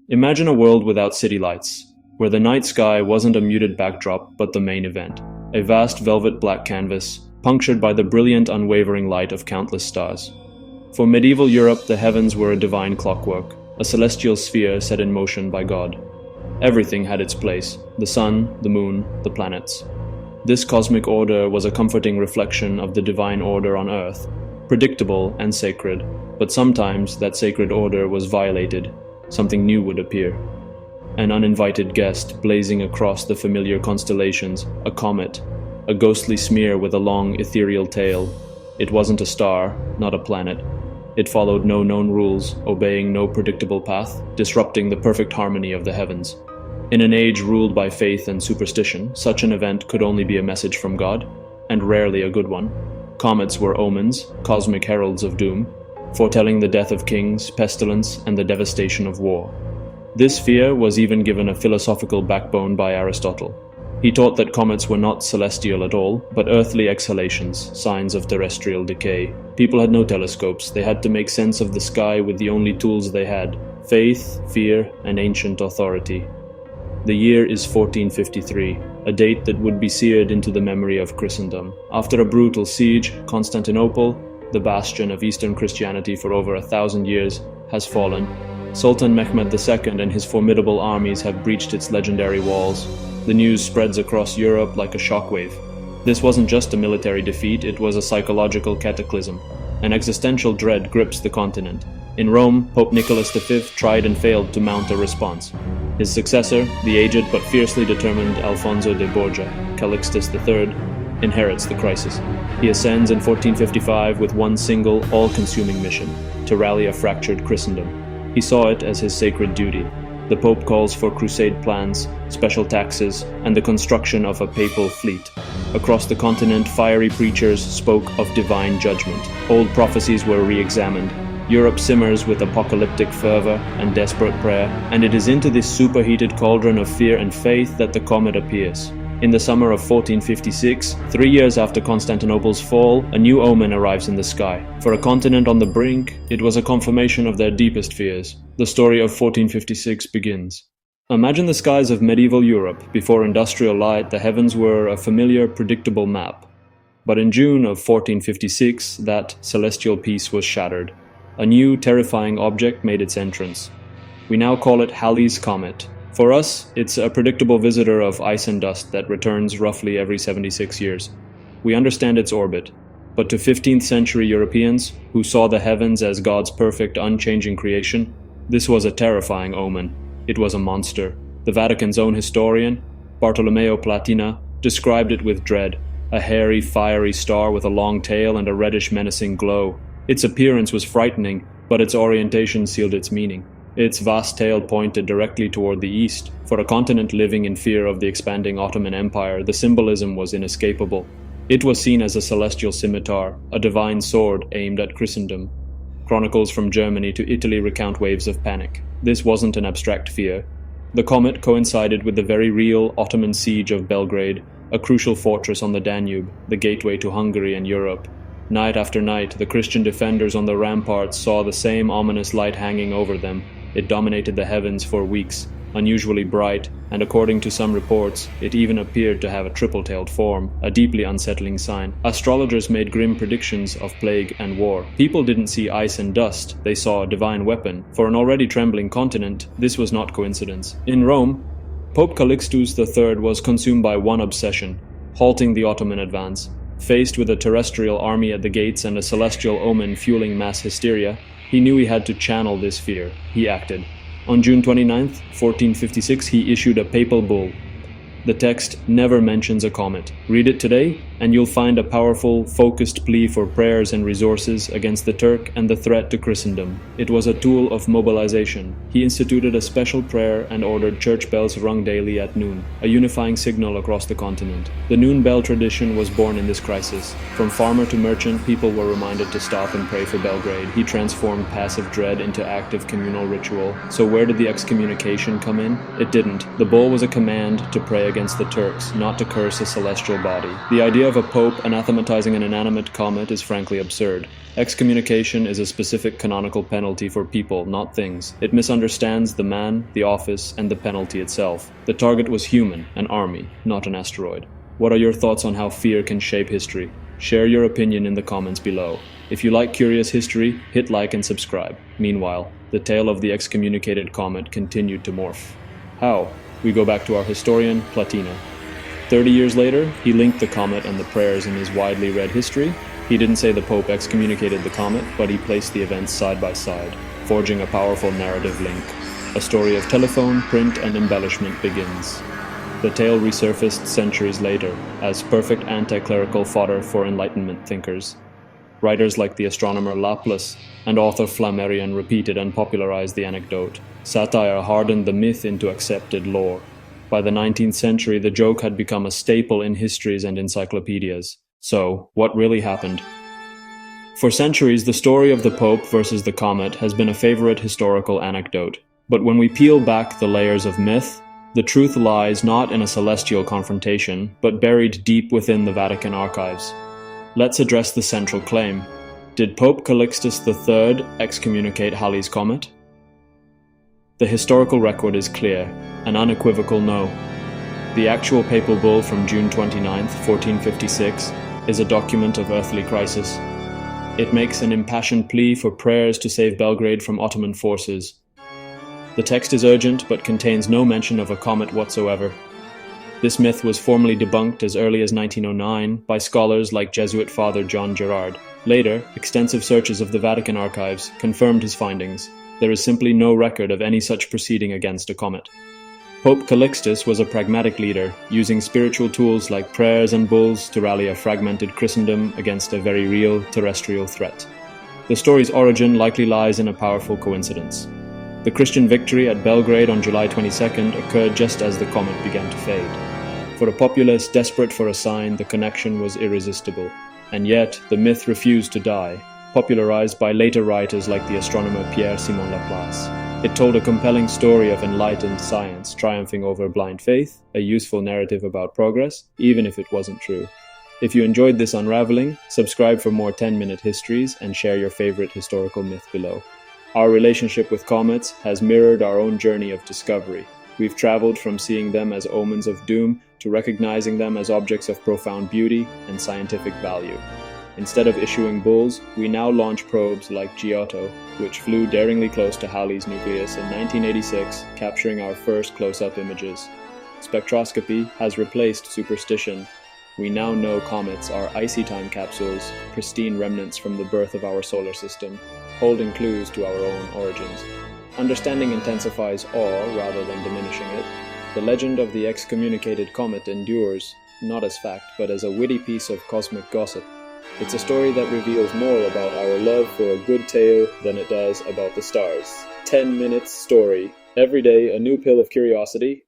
Imagine a world without city lights, where the night sky wasn't a muted backdrop but the main event, a vast velvet black canvas, punctured by the brilliant unwavering light of countless stars. For medieval Europe, the heavens were a divine clockwork, a celestial sphere set in motion by God. Everything had its place: the sun, the moon, the planets. This cosmic order was a comforting reflection of the divine order on earth, predictable and sacred, but sometimes that sacred order was violated. Something new would appear. An uninvited guest blazing across the familiar constellations, a comet, a ghostly smear with a long ethereal tail. It wasn't a star, not a planet. It followed no known rules, obeying no predictable path, disrupting the perfect harmony of the heavens. In an age ruled by faith and superstition, such an event could only be a message from God, and rarely a good one. Comets were omens, cosmic heralds of doom, foretelling the death of kings, pestilence, and the devastation of war. This fear was even given a philosophical backbone by Aristotle. He taught that comets were not celestial at all, but earthly exhalations, signs of terrestrial decay. People had no telescopes. They had to make sense of the sky with the only tools they had: faith, fear, and ancient authority. The year is 1453, a date that would be seared into the memory of Christendom. After a brutal siege, Constantinople, the bastion of Eastern Christianity for over 1,000 years, has fallen. Sultan Mehmed II and his formidable armies have breached its legendary walls. The news spreads across Europe like a shockwave. This wasn't just a military defeat, it was a psychological cataclysm. An existential dread grips the continent. In Rome, Pope Nicholas V tried and failed to mount a response. His successor, the aged but fiercely determined Alfonso de Borgia, Calixtus III, inherits the crisis. He ascends in 1455 with one single, all-consuming mission: to rally a fractured Christendom. He saw it as his sacred duty. The Pope calls for crusade plans, special taxes, and the construction of a papal fleet. Across the continent, fiery preachers spoke of divine judgment. Old prophecies were re-examined. Europe simmers with apocalyptic fervor and desperate prayer, and it is into this superheated cauldron of fear and faith that the comet appears. In the summer of 1456, 3 years after Constantinople's fall, a new omen arrives in the sky. For a continent on the brink, it was a confirmation of their deepest fears. The story of 1456 begins. Imagine the skies of medieval Europe. Before industrial light, the heavens were a familiar, predictable map. But in June of 1456, that celestial peace was shattered. A new, terrifying object made its entrance. We now call it Halley's Comet. For us, it's a predictable visitor of ice and dust that returns roughly every 76 years. We understand its orbit, but to 15th century Europeans, who saw the heavens as God's perfect, unchanging creation, this was a terrifying omen. It was a monster. The Vatican's own historian, Bartolomeo Platina, described it with dread: a hairy, fiery star with a long tail and a reddish, menacing glow. Its appearance was frightening, but its orientation sealed its meaning. Its vast tail pointed directly toward the east. For a continent living in fear of the expanding Ottoman Empire, the symbolism was inescapable. It was seen as a celestial scimitar, a divine sword aimed at Christendom. Chronicles from Germany to Italy recount waves of panic. This wasn't an abstract fear. The comet coincided with the very real Ottoman siege of Belgrade, a crucial fortress on the Danube, the gateway to Hungary and Europe. Night after night, the Christian defenders on the ramparts saw the same ominous light hanging over them. It dominated the heavens for weeks, unusually bright, and according to some reports, it even appeared to have a triple-tailed form, a deeply unsettling sign. Astrologers made grim predictions of plague and war. People didn't see ice and dust, they saw a divine weapon. For an already trembling continent, this was not coincidence. In Rome, Pope Calixtus III was consumed by one obsession: halting the Ottoman advance. Faced with a terrestrial army at the gates and a celestial omen fueling mass hysteria, he knew he had to channel this fear. He acted. On June 29, 1456, he issued a papal bull. The text never mentions a comet. Read it today, and you'll find a powerful, focused plea for prayers and resources against the Turk and the threat to Christendom. It was a tool of mobilization. He instituted a special prayer and ordered church bells rung daily at noon, a unifying signal across the continent. The noon bell tradition was born in this crisis. From farmer to merchant, people were reminded to stop and pray for Belgrade. He transformed passive dread into active communal ritual. So where did the excommunication come in? It didn't. The bull was a command to pray against the Turks, not to curse a celestial body. The idea of a pope anathematizing an inanimate comet is frankly absurd. Excommunication is a specific canonical penalty for people, not things. It misunderstands the man, the office, and the penalty itself. The target was human, an army, not an asteroid. What are your thoughts on how fear can shape history? Share your opinion in the comments below. If you like curious history, hit like and subscribe. Meanwhile, the tale of the excommunicated comet continued to morph. How? We go back to our historian, Platina. 30 years later, he linked the comet and the prayers in his widely read history. He didn't say the Pope excommunicated the comet, but he placed the events side by side, forging a powerful narrative link. A story of telephone, print, and embellishment begins. The tale resurfaced centuries later as perfect anti-clerical fodder for Enlightenment thinkers. Writers like the astronomer Laplace and author Flammarion repeated and popularized the anecdote. Satire hardened the myth into accepted lore. By the 19th century, the joke had become a staple in histories and encyclopedias. So, what really happened? For centuries, the story of the Pope versus the comet has been a favorite historical anecdote. But when we peel back the layers of myth, the truth lies not in a celestial confrontation, but buried deep within the Vatican archives. Let's address the central claim. Did Pope Calixtus III excommunicate Halley's comet? The historical record is clear, an unequivocal no. The actual papal bull from June 29, 1456, is a document of earthly crisis. It makes an impassioned plea for prayers to save Belgrade from Ottoman forces. The text is urgent, but contains no mention of a comet whatsoever. This myth was formally debunked as early as 1909 by scholars like Jesuit Father John Gerard. Later, extensive searches of the Vatican archives confirmed his findings. There is simply no record of any such proceeding against a comet. Pope Calixtus was a pragmatic leader, using spiritual tools like prayers and bulls to rally a fragmented Christendom against a very real terrestrial threat. The story's origin likely lies in a powerful coincidence. The Christian victory at Belgrade on July 22nd occurred just as the comet began to fade. For a populace desperate for a sign, the connection was irresistible. And yet, the myth refused to die, popularized by later writers like the astronomer Pierre-Simon Laplace. It told a compelling story of enlightened science triumphing over blind faith, a useful narrative about progress, even if it wasn't true. If you enjoyed this unraveling, subscribe for more 10-minute histories and share your favorite historical myth below. Our relationship with comets has mirrored our own journey of discovery. We've traveled from seeing them as omens of doom to recognizing them as objects of profound beauty and scientific value. Instead of issuing bulls, we now launch probes like Giotto, which flew daringly close to Halley's nucleus in 1986, capturing our first close-up images. Spectroscopy has replaced superstition. We now know comets are icy time capsules, pristine remnants from the birth of our solar system, holding clues to our own origins. Understanding intensifies awe rather than diminishing it. The legend of the excommunicated comet endures, not as fact, but as a witty piece of cosmic gossip. It's a story that reveals more about our love for a good tale than it does about the stars. 10 minutes story. Every day a new pill of curiosity,